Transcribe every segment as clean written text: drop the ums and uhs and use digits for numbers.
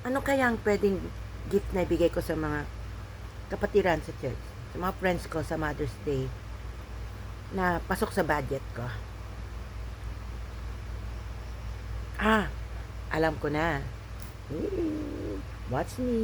Ano kaya ang pwedeng gift na ibigay ko sa mga kapatiran sa church, sa mga friends ko sa Mother's Day na pasok sa budget ko? Alam ko na. Watch me.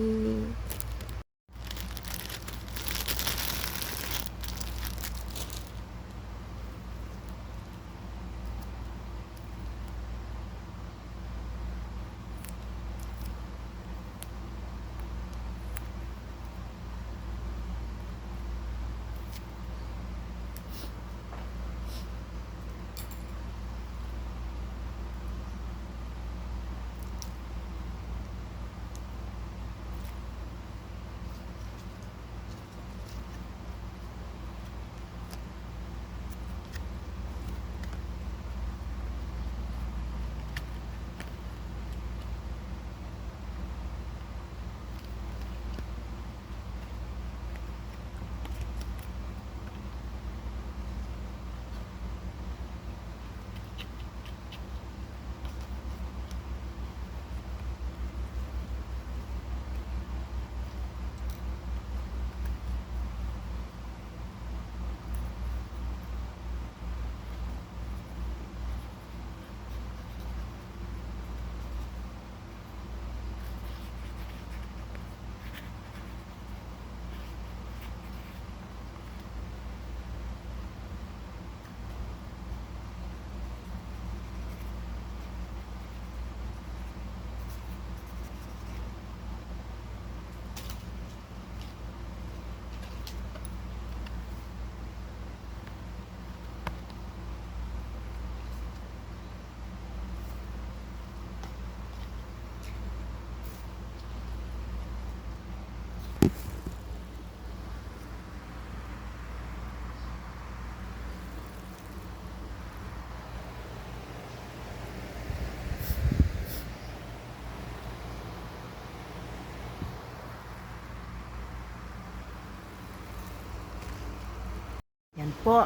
Yan po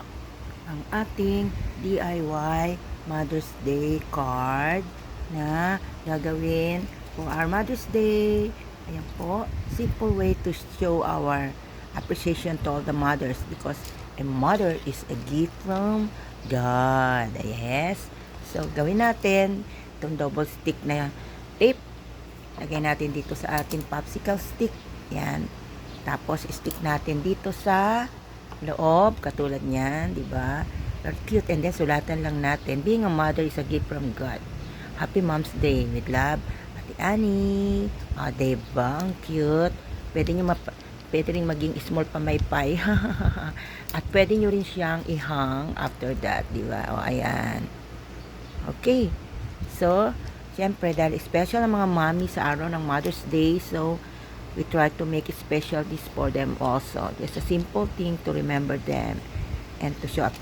ang ating DIY Mother's Day card na gagawin for our Mother's Day. Ayan po, simple way to show our appreciation to all the mothers because a mother is a gift from God. Yes. So, gawin natin itong double stick na tape. Lagay natin dito sa ating popsicle stick. Yan. Tapos, stick natin dito sa loob, katulad niyan, di ba? Very cute. And then, sulatan lang natin, being a mother is a gift from God. Happy Mom's Day. With love, Ate Annie. Diba? Ang cute. Pwede rin maging small pamaypay. At pwede nyo rin siyang ihang after that, di ba? O, ayan. Okay. So, siyempre, dahil special ang mga mommy sa araw ng Mother's Day, so, we try to make it special this for them also. Just a simple thing to remember them and to show up.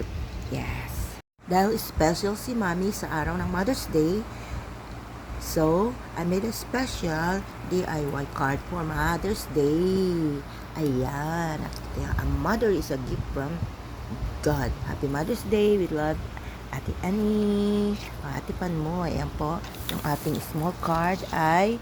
Yes. Dahil special si mommy sa araw ng Mother's Day, so, I made a special DIY card for Mother's Day. Ayan. A mother is a gift from God. Happy Mother's Day with love, Ate Annie. Ate Panmoy. Ayan po. Yung ating small card ay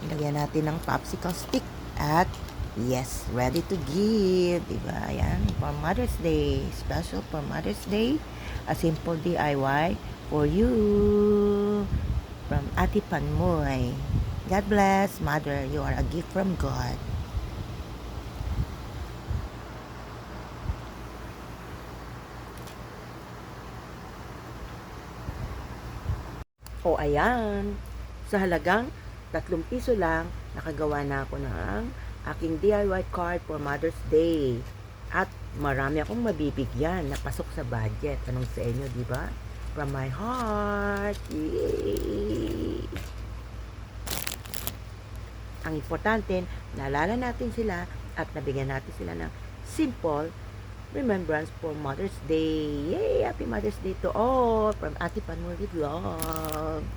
ilagyan natin ng popsicle stick. At yes, ready to give. Diba? Ayan. For Mother's Day. Special for Mother's Day. A simple DIY for you. From Ate Panmoy. God bless, Mother. You are a gift from God. O ayan, sa halagang 3 piso lang, nakagawa na ako ng aking DIY card for Mother's Day. At marami akong mabibigyan na pasok sa budget. Anong sa inyo, di ba? From my heart. Yay! Ang importante, naalala natin sila at nabigyan natin sila ng simple remembrance for Mother's Day. Yay! Happy Mother's Day to all from Ate Panwell with love.